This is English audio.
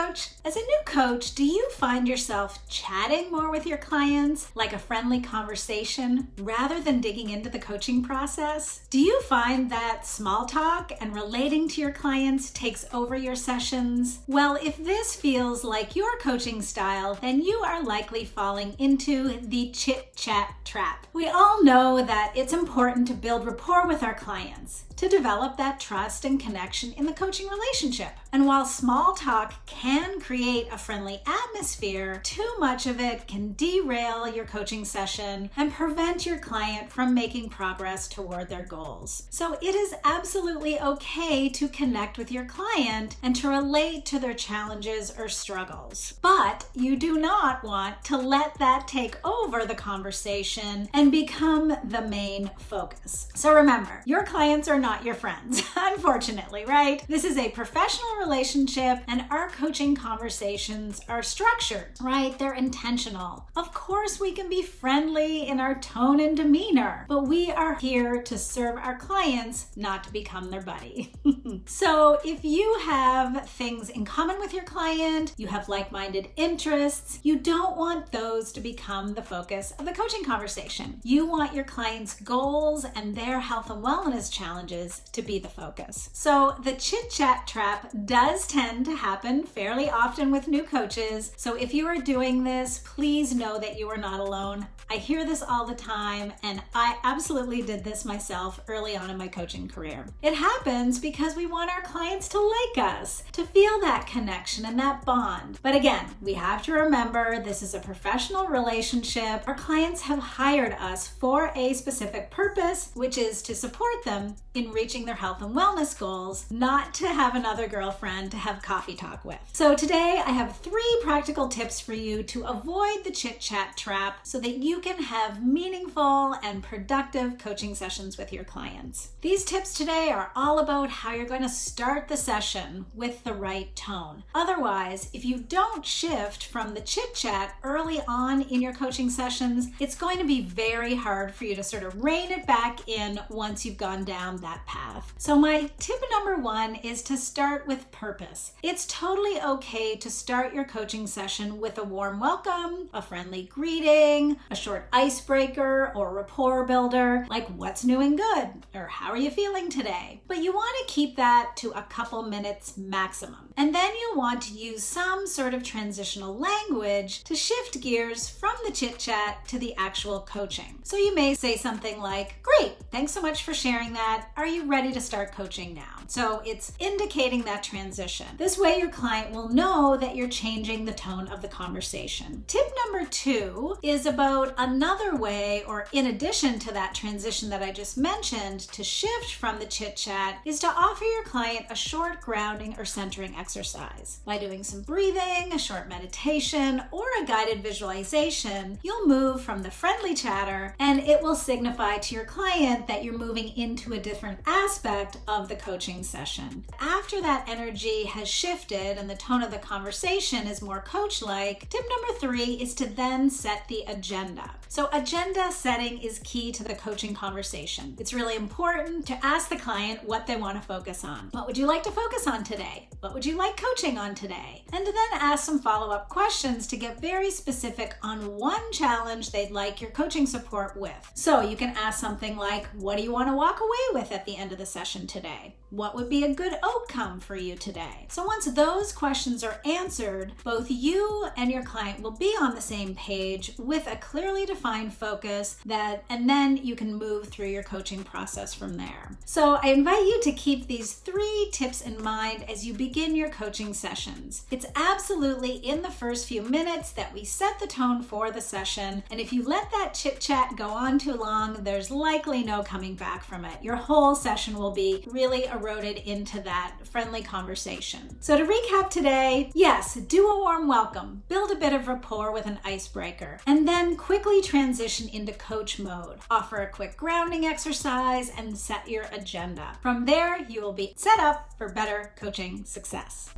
coach. As a new coach, do you find yourself chatting more with your clients, like a friendly conversation, rather than digging into the coaching process? Do you find that small talk and relating to your clients takes over your sessions? Well, if this feels like your coaching style, then you are likely falling into the chit-chat trap. We all know that it's important to build rapport with our clients, to develop that trust and connection in the coaching relationship. And while small talk can create a friendly atmosphere, too much of it can derail your coaching session and prevent your client from making progress toward their goals. So it is absolutely okay to connect with your client and to relate to their challenges or struggles. But you do not want to let that take over the conversation and become the main focus. So remember, your clients are not your friends, unfortunately, right? This is a professional relationship and our coaching conversations are structured, right? They're intentional. Of course, we can be friendly in our tone and demeanor, but we are here to serve our clients, not to become their buddy. So if you have things in common with your client, you have like-minded interests, you don't want those to become the focus of the coaching conversation. You want your clients' goals and their health and wellness challenges to be the focus. So the chit-chat trap does tend to happen fairly often with new coaches. So if you are doing this, please know that you are not alone. I hear this all the time, and I absolutely did this myself early on in my coaching career. It happens because we want our clients to like us, to feel that connection and that bond. But again, we have to remember this is a professional relationship. Our clients have hired us for a specific purpose, which is to support them in reaching their health and wellness goals, not to have another girlfriend to have coffee talk with. So today I have 3 practical tips for you to avoid the chit-chat trap so that you can have meaningful and productive coaching sessions with your clients. These tips today are all about how you're going to start the session with the right tone. Otherwise, if you don't shift from the chit-chat early on in your coaching sessions, it's going to be very hard for you to sort of rein it back in once you've gone down that path. So my tip number 1 is to start with purpose. It's totally okay to start your coaching session with a warm welcome, a friendly greeting, a short icebreaker or rapport builder, like what's new and good, or how are you feeling today? But you want to keep that to a couple minutes maximum. And then you want to use some sort of transitional language to shift gears from the chit-chat to the actual coaching. So you may say something like, great, thanks so much for sharing that. Are you ready to start coaching now? So it's indicating that transition. This way your client will know that you're changing the tone of the conversation. Tip number 2 is about another way, or in addition to that transition that I just mentioned, to shift from the chit-chat is to offer your client a short grounding or centering exercise. By doing some breathing, a short meditation, or a guided visualization, you'll move from the friendly chatter and it will signify to your client that you're moving into a different aspect of the coaching session. After that energy has shifted and the tone of the conversation is more coach-like, tip number 3 is to then set the agenda. So agenda setting is key to the coaching conversation. It's really important to ask the client what they want to focus on. What would you like to focus on today? What would you like coaching on today? And to then ask some follow-up questions to get very specific on one challenge they'd like your coaching support with. So you can ask something like, what do you want to walk away with at the end of the session today? What would be a good outcome for you today? So once those questions are answered, both you and your client will be on the same page with a clearly defined focus and then you can move through your coaching process from there. So I invite you to keep these 3 tips in mind as you begin your coaching sessions. It's absolutely in the first few minutes that we set the tone for the session, and if you let that chit-chat go on too long, there's likely no coming back from it. Your whole session will be really eroded into that friendly conversation. So to recap today, yes, do a warm welcome, build a bit of rapport with an icebreaker, and then quickly transition into coach mode. Offer a quick grounding exercise and set your agenda. From there, you will be set up for better coaching success.